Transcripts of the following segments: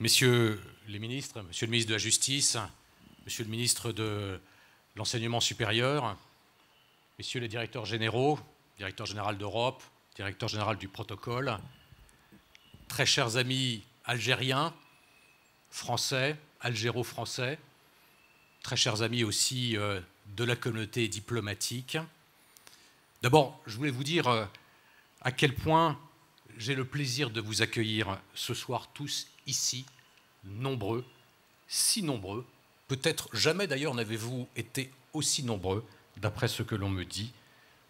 Messieurs les ministres, Monsieur le ministre de la Justice, Monsieur le ministre de l'Enseignement supérieur, Messieurs les directeurs généraux, directeur général d'Europe, directeur général du protocole, très chers amis algériens, français, algéro-français, très chers amis aussi de la communauté diplomatique. D'abord, je voulais vous dire à quel point j'ai le plaisir de vous accueillir ce soir tous ici, nombreux, si nombreux. Peut-être jamais d'ailleurs n'avez-vous été aussi nombreux, d'après ce que l'on me dit,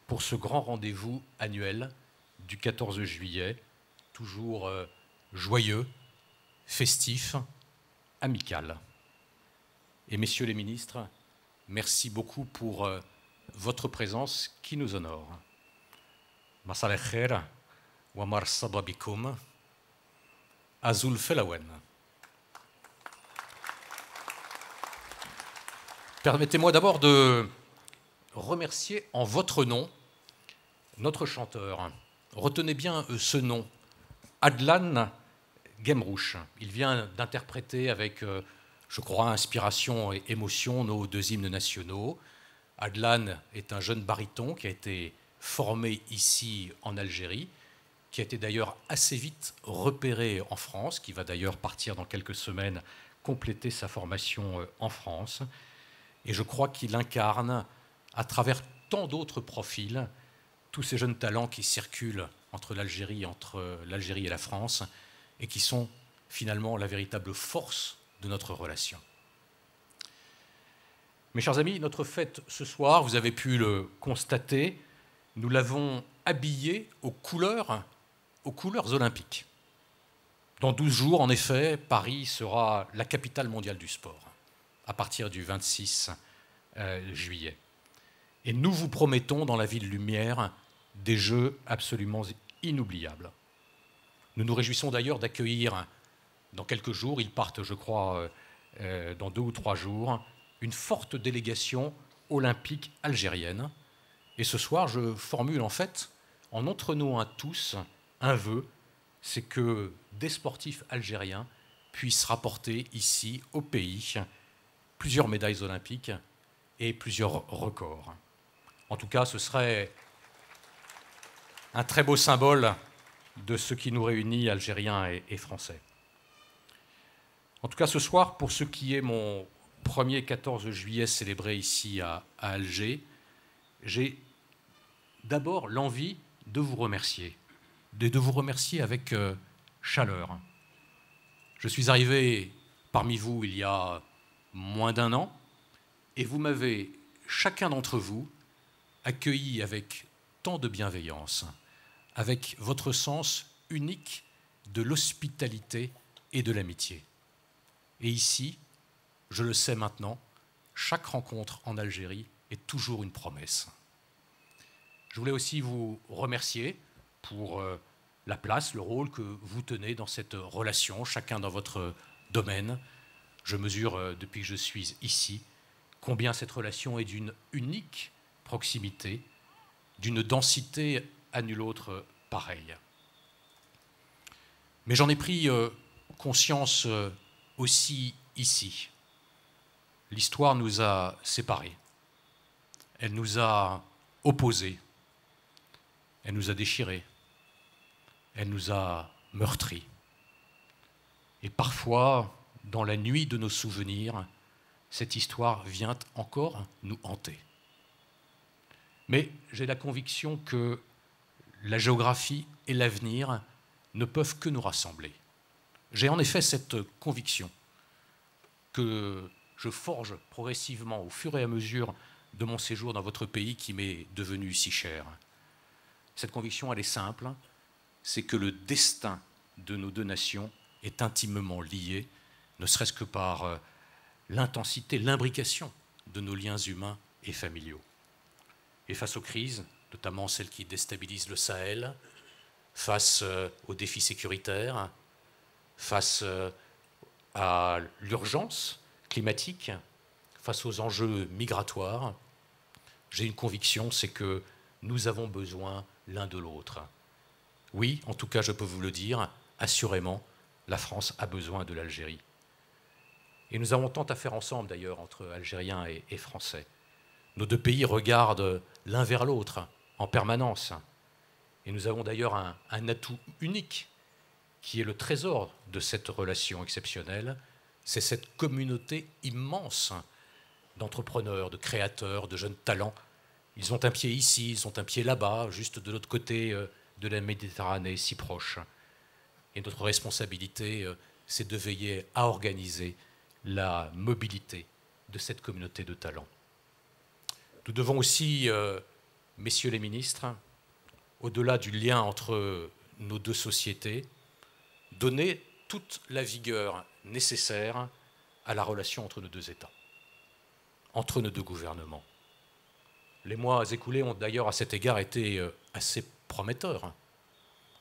pour ce grand rendez-vous annuel du 14 juillet, toujours joyeux, festif, amical. Et messieurs les ministres, merci beaucoup pour votre présence qui nous honore. Masal al-khair wa marsaba bikum Azul Felawen. Permettez-moi d'abord de remercier en votre nom notre chanteur. Retenez bien ce nom, Adlan Gemrouche. Il vient d'interpréter avec, je crois, inspiration et émotion nos deux hymnes nationaux. Adlan est un jeune baryton qui a été formé ici en Algérie, qui a été d'ailleurs assez vite repéré en France, qui va d'ailleurs partir dans quelques semaines compléter sa formation en France. Et je crois qu'il incarne, à travers tant d'autres profils, tous ces jeunes talents qui circulent entre l'Algérie et la France, et qui sont finalement la véritable force de notre relation. Mes chers amis, notre fête ce soir, vous avez pu le constater, nous l'avons habillée aux couleurs olympiques. Dans 12 jours, en effet, Paris sera la capitale mondiale du sport, à partir du 26 juillet. Et nous vous promettons, dans la ville lumière, des jeux absolument inoubliables. Nous nous réjouissons d'ailleurs d'accueillir, dans quelques jours, ils partent, je crois, dans 2 ou 3 jours, une forte délégation olympique algérienne. Et ce soir, je formule en fait, en notre nom à tous, un vœu, c'est que des sportifs algériens puissent rapporter ici, au pays, plusieurs médailles olympiques et plusieurs records. En tout cas, ce serait un très beau symbole de ce qui nous réunit, Algériens et Français. En tout cas, ce soir, pour ce qui est mon premier 14 juillet célébré ici à Alger, j'ai d'abord l'envie de vous remercier, de vous remercier avec chaleur. Je suis arrivé parmi vous il y a moins d'1 an, et vous m'avez, chacun d'entre vous, accueilli avec tant de bienveillance, avec votre sens unique de l'hospitalité et de l'amitié. Et ici, je le sais maintenant, chaque rencontre en Algérie est toujours une promesse. Je voulais aussi vous remercier pour la place, le rôle que vous tenez dans cette relation, chacun dans votre domaine. Je mesure, depuis que je suis ici, combien cette relation est d'une unique proximité, d'une densité à nulle autre pareille. Mais j'en ai pris conscience aussi ici. L'histoire nous a séparés, elle nous a opposés, elle nous a déchirés, elle nous a meurtris. Et parfois, dans la nuit de nos souvenirs, cette histoire vient encore nous hanter. Mais j'ai la conviction que la géographie et l'avenir ne peuvent que nous rassembler. J'ai en effet cette conviction que je forge progressivement au fur et à mesure de mon séjour dans votre pays qui m'est devenu si cher. Cette conviction, elle est simple, c'est que le destin de nos 2 nations est intimement lié, ne serait-ce que par l'intensité, l'imbrication de nos liens humains et familiaux. Et face aux crises, notamment celles qui déstabilisent le Sahel, face aux défis sécuritaires, face à l'urgence climatique, face aux enjeux migratoires, j'ai une conviction, c'est que nous avons besoin l'un de l'autre. Oui, en tout cas, je peux vous le dire, assurément, La France a besoin de l'Algérie. Et nous avons tant à faire ensemble, d'ailleurs, entre Algériens et Français. Nos deux pays regardent l'un vers l'autre en permanence. Et nous avons d'ailleurs un atout unique, qui est le trésor de cette relation exceptionnelle, c'est cette communauté immense d'entrepreneurs, de créateurs, de jeunes talents. Ils ont un pied ici, ils ont un pied là-bas, juste de l'autre côté de la Méditerranée, si proche. Et notre responsabilité, c'est de veiller à organiser la mobilité de cette communauté de talents. Nous devons aussi, messieurs les ministres, au-delà du lien entre nos deux sociétés, donner toute la vigueur nécessaire à la relation entre nos deux États, entre nos deux gouvernements. Les mois écoulés ont d'ailleurs à cet égard été assez prometteurs.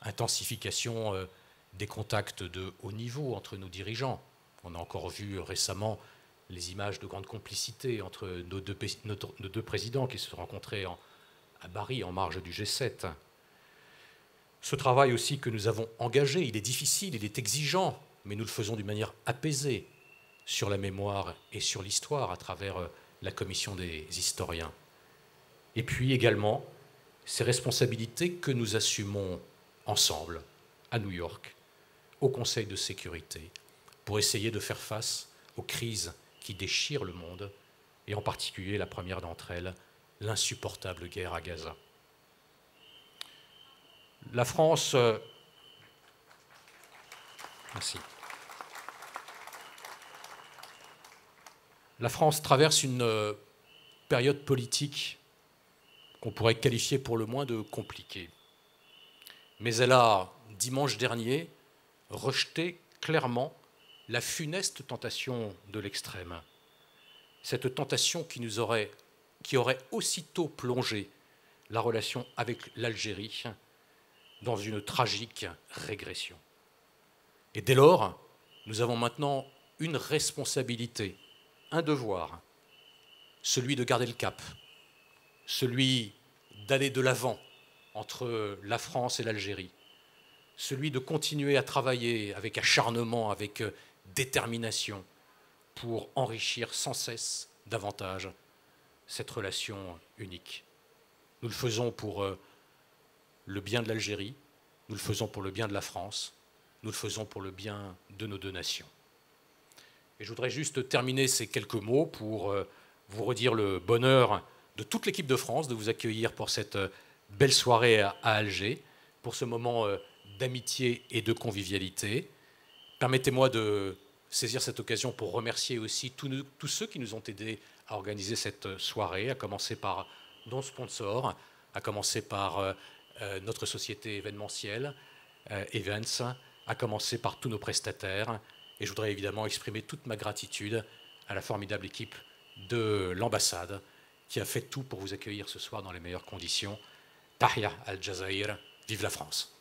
Intensification des contacts de haut niveau entre nos dirigeants. On a encore vu récemment les images de grande complicité entre nos deux présidents qui se sont rencontrés à Bari en marge du G7. Ce travail aussi que nous avons engagé, il est difficile, il est exigeant, mais nous le faisons d'une manière apaisée sur la mémoire et sur l'histoire à travers la commission des historiens. Et puis également ces responsabilités que nous assumons ensemble à New York, au Conseil de sécurité, pour essayer de faire face aux crises qui déchirent le monde, et en particulier la première d'entre elles, l'insupportable guerre à Gaza. La France... Merci. La France traverse une période politique qu'on pourrait qualifier pour le moins de compliquée. Mais elle a, dimanche dernier, rejeté clairement la funeste tentation de l'extrême. Cette tentation qui aurait aussitôt plongé la relation avec l'Algérie dans une tragique régression. Et dès lors, nous avons maintenant une responsabilité, un devoir, celui de garder le cap, celui d'aller de l'avant entre la France et l'Algérie, celui de continuer à travailler avec acharnement, avec détermination, pour enrichir sans cesse davantage cette relation unique. Nous le faisons pour le bien de l'Algérie, nous le faisons pour le bien de la France, nous le faisons pour le bien de nos deux nations. Et je voudrais juste terminer ces quelques mots pour vous redire le bonheur de toute l'équipe de France de vous accueillir pour cette belle soirée à Alger, pour ce moment d'amitié et de convivialité. Permettez-moi de saisir cette occasion pour remercier aussi tous ceux qui nous ont aidés à organiser cette soirée, à commencer par nos sponsors, à commencer par notre société événementielle, Events, à commencer par tous nos prestataires. Et je voudrais évidemment exprimer toute ma gratitude à la formidable équipe de l'ambassade qui a fait tout pour vous accueillir ce soir dans les meilleures conditions. Tahia al-Jazair, vive la France!